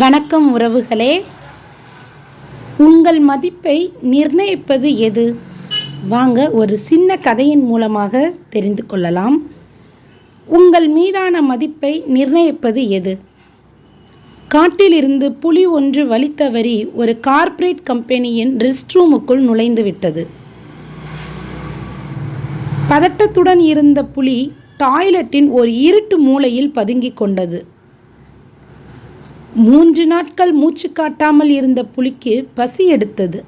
வணக்கம் உறவுகளே. உங்கள் மதிப்பை நிர்ணயிப்பது எது? வாங்க ஒரு சின்ன கதையின் மூலமாக தெரிந்து கொள்ளலாம். உங்கள் மீதான மதிப்பை நிர்ணயிப்பது எது? காட்டிலிருந்து புலி ஒன்று வழி தவறி ஒரு கார்ப்பரேட் கம்பெனியின் ரெஸ்ட் ரூமுக்குள் நுழைந்து விட்டது. பதட்டத்துடன் இருந்த புலி டாய்லெட்டின் ஒரு இருட்டு மூலையில் பதுங்கிக் கொண்டது. 3 நாட்கள் மூச்சு காட்டாமல் இருந்த புலிக்கு பசி எடுத்தது.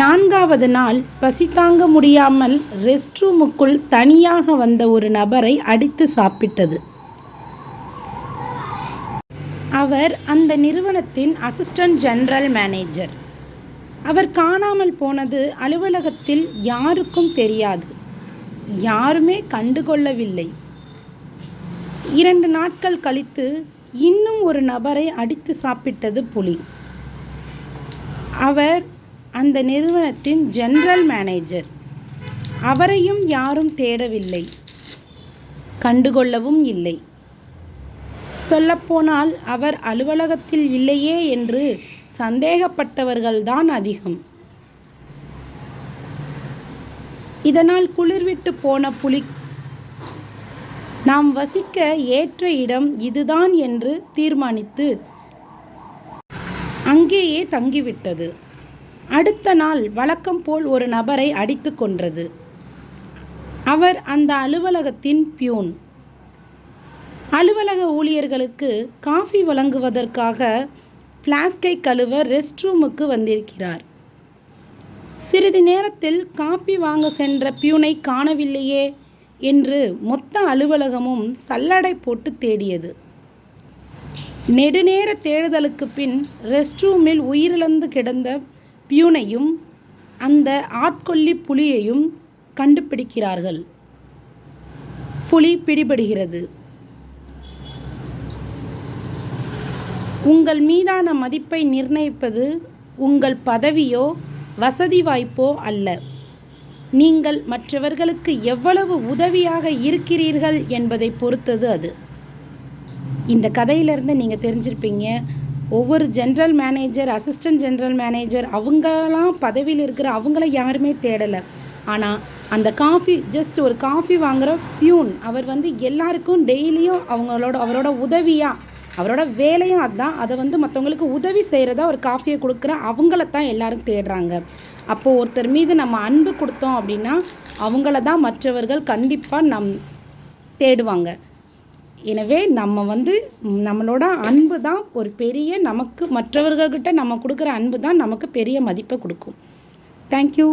4வது நாள் பசி தாங்க முடியாமல் ரெஸ்ட் ரூமுக்குள் தனியாக வந்த ஒரு நபரை அடித்து சாப்பிட்டது. அவர் அந்த நிறுவனத்தின் அசிஸ்டன்ட் ஜெனரல் மேனேஜர். அவர் காணாமல் போனது அலுவலகத்தில் யாருக்கும் தெரியாது. யாருமே கண்டுகொள்ளவில்லை. 2 நாட்கள் கழித்து இன்னும் ஒரு நபரை அடித்து சாப்பிட்டது புலி. அவர் அந்த நிறுவனத்தின் ஜெனரல் மேனேஜர். அவரையும் யாரும் தேடவில்லை, கண்டுகொள்ளவும் இல்லை. சொல்லப்போனால் அவர் அலுவலகத்தில் இல்லையே என்று சந்தேகப்பட்டவர்கள்தான் அதிகம். இதனால் குளிர்விட்டு போன புலி நாம் வசிக்க ஏற்ற இடம் இதுதான் என்று தீர்மானித்து அங்கேயே தங்கிவிட்டது. அடுத்த நாள் வழக்கம் போல் ஒரு நபரை அடித்து கொன்றது. அவர் அந்த அலுவலகத்தின் பியூன். அலுவலக ஊழியர்களுக்கு காஃபி வழங்குவதற்காக பிளாஸ்கை கழுவ ரெஸ்ட் ரூமுக்கு வந்திருக்கிறார். சிறிது நேரத்தில் காபி வாங்க சென்ற பியூனை காணவில்லையே என்று மொத்த அலுவலகமும் சல்லடை போட்டு தேடியது. நெடுநேர தேடுதலுக்கு பின் ரெஸ்ட் ரூமில் உயிரிழந்து கிடந்த பியூனையும் அந்த ஆட்கொல்லி புலியையும் கண்டுபிடிக்கிறார்கள். புலி பிடிபடுகிறது. உங்கள் மீதான மதிப்பை நிர்ணயிப்பது உங்கள் பதவியோ வசதி வாய்ப்போ அல்ல, நீங்கள் மற்றவர்களுக்கு எவ்வளவு உதவியாக இருக்கிறீர்கள் என்பதை பொறுத்தது அது. இந்த கதையிலேருந்து நீங்கள் தெரிஞ்சிருப்பீங்க, ஒவ்வொரு general manager, assistant general manager அவங்களாம் பதவியில் இருக்கிற அவங்கள யாருமே தேடலை. ஆனால் அந்த ஜஸ்ட் ஒரு காஃபி வாங்குகிற பியூன், அவர் எல்லாருக்கும் டெய்லியும் அவரோட உதவியாக, அவரோட வேலையும் அதுதான், அதை மற்றவங்களுக்கு உதவி செய்கிறதா ஒரு காஃபியை கொடுக்குற அவங்களத்தான் எல்லாரும் தேடுறாங்க. அப்போது ஒருத்தர் மீது நம்ம அன்பு கொடுத்தோம் அப்படின்னா அவங்கள தான் மற்றவர்கள் கண்டிப்பாக தேடுவாங்க. எனவே நம்மளோட அன்பு தான் ஒரு பெரிய, நமக்கு மற்றவர்கள்கிட்ட நம்ம கொடுக்குற அன்பு தான் நமக்கு பெரிய மதிப்பை கொடுக்கும். தேங்க்யூ.